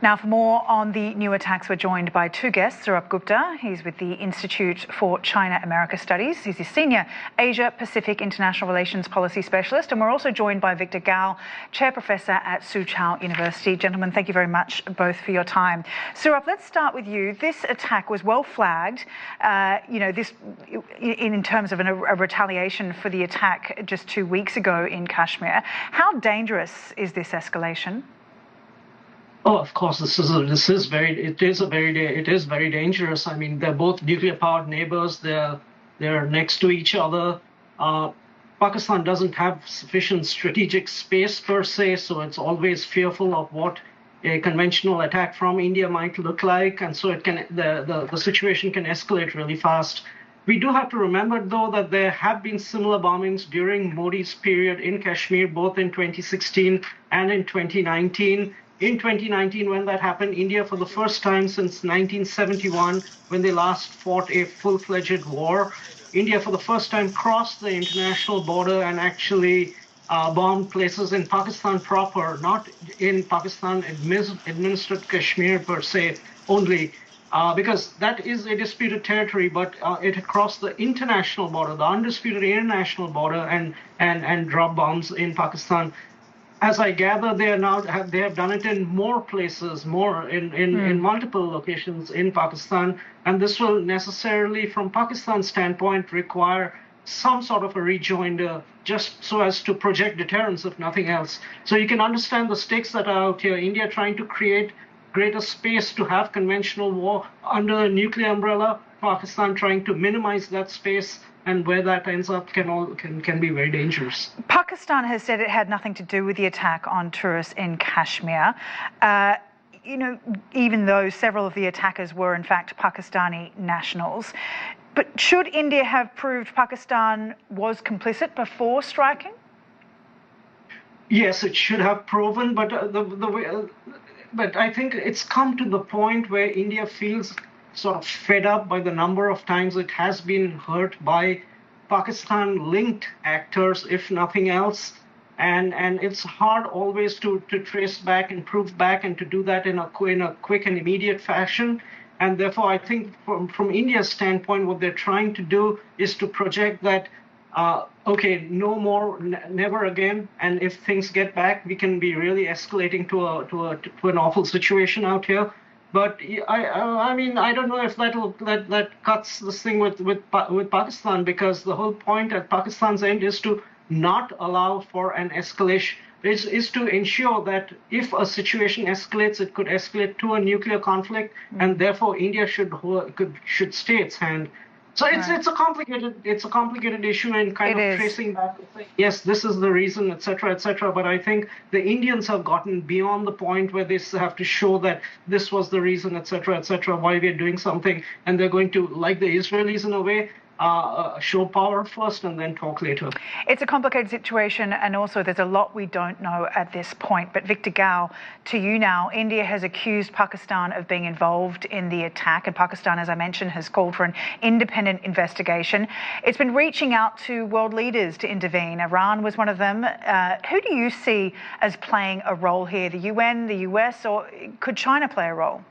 Now, for more on the new attacks, we're joined by two guests. Sourabh Gupta, he's with the Institute for China-America Studies. He's a senior Asia-Pacific International Relations Policy Specialist. And we're also joined by Victor Gao, Chair Professor at Soochow University. Gentlemen, thank you very much both for your time. Sourabh, let's start with you. This attack was well flagged, in terms of a retaliation for the attack just 2 weeks ago in Kashmir. How dangerous is this escalation? Oh, of course, it is very dangerous. I mean, they're both nuclear-powered neighbors. They're next to each other. Pakistan doesn't have sufficient strategic space per se, so it's always fearful of what a conventional attack from India might look like, and so the situation can escalate really fast. We do have to remember, though, that there have been similar bombings during Modi's period in Kashmir, both in 2016 and in 2019. In 2019, when that happened, India, for the first time since 1971, when they last fought a full-fledged war, India, for the first time, crossed the international border and actually bombed places in Pakistan proper, not in Pakistan administered Kashmir per se only, because that is a disputed territory, but it had crossed the international border, the undisputed international border, and dropped bombs in Pakistan. As I gather, they have done it in more places, in multiple locations in Pakistan, and this will necessarily, from Pakistan's standpoint, require some sort of a rejoinder, just so as to project deterrence, if nothing else. So you can understand the stakes that are out here. India trying to create greater space to have conventional war under a nuclear umbrella, Pakistan trying to minimize that space, and where that ends up can be very dangerous. Pakistan has said it had nothing to do with the attack on tourists in Kashmir. Even though several of the attackers were in fact Pakistani nationals. But should India have proved Pakistan was complicit before striking? Yes, it should have proven, but but I think it's come to the point where India feels sort of fed up by the number of times it has been hurt by Pakistan-linked actors, if nothing else. And it's hard always to trace back and prove back, and to do that in a quick and immediate fashion. And therefore, I think from India's standpoint, what they're trying to do is to project that, okay, no more, never again. And if things get back, we can be really escalating to an awful situation out here. But I mean, I don't know if that cuts this thing with Pakistan, because the whole point at Pakistan's end is to not allow for an escalation. Is to ensure that if a situation escalates, it could escalate to a nuclear conflict, and therefore India should stay its hand. So it's a complicated issue, and kind of tracing back, yes, this is the reason, etc., etc. But I think the Indians have gotten beyond the point where they have to show that this was the reason, etc., etc., why we're doing something, and they're going to, like the Israelis in a way, show power first and then talk later. It's a complicated situation, and also there's a lot we don't know at this point. But Victor Gao, to you now, India has accused Pakistan of being involved in the attack, and Pakistan, as I mentioned, has called for an independent investigation. It's been reaching out to world leaders to intervene. Iran was one of them. Who do you see as playing a role here? The UN, the US, or could China play a role?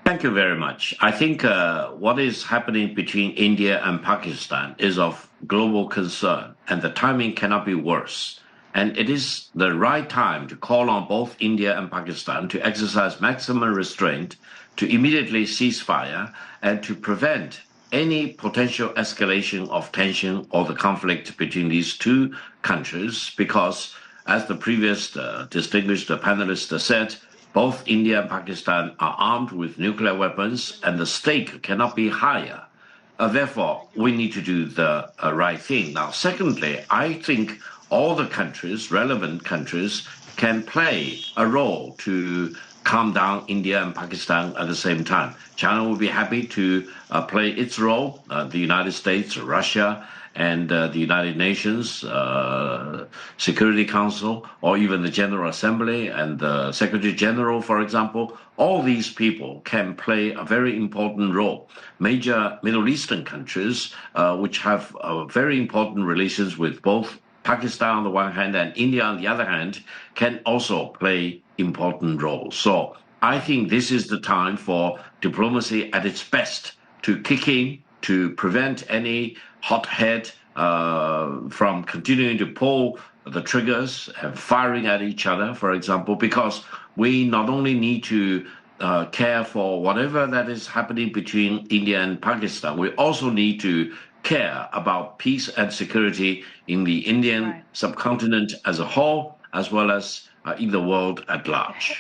Thank you very much. I think what is happening between India and Pakistan is of global concern, and the timing cannot be worse. And it is the right time to call on both India and Pakistan to exercise maximum restraint, to immediately cease fire, and to prevent any potential escalation of tension or the conflict between these two countries, because, as the previous distinguished panelist said, both India and Pakistan are armed with nuclear weapons, and the stake cannot be higher. Therefore, we need to do the right thing. Now, secondly, I think all the countries, relevant countries, can play a role to calm down India and Pakistan at the same time. China will be happy to play its role, the United States, Russia, and the United Nations Security Council, or even the General Assembly and the Secretary General, for example. All these people can play a very important role. Major Middle Eastern countries, which have very important relations with both Pakistan on the one hand and India on the other hand, can also play important role. So I think this is the time for diplomacy at its best to kick in to prevent any hothead from continuing to pull the triggers and firing at each other, for example, because we not only need to care for whatever that is happening between India and Pakistan, we also need to care about peace and security in the Indian subcontinent as a whole, as well as in the world at large.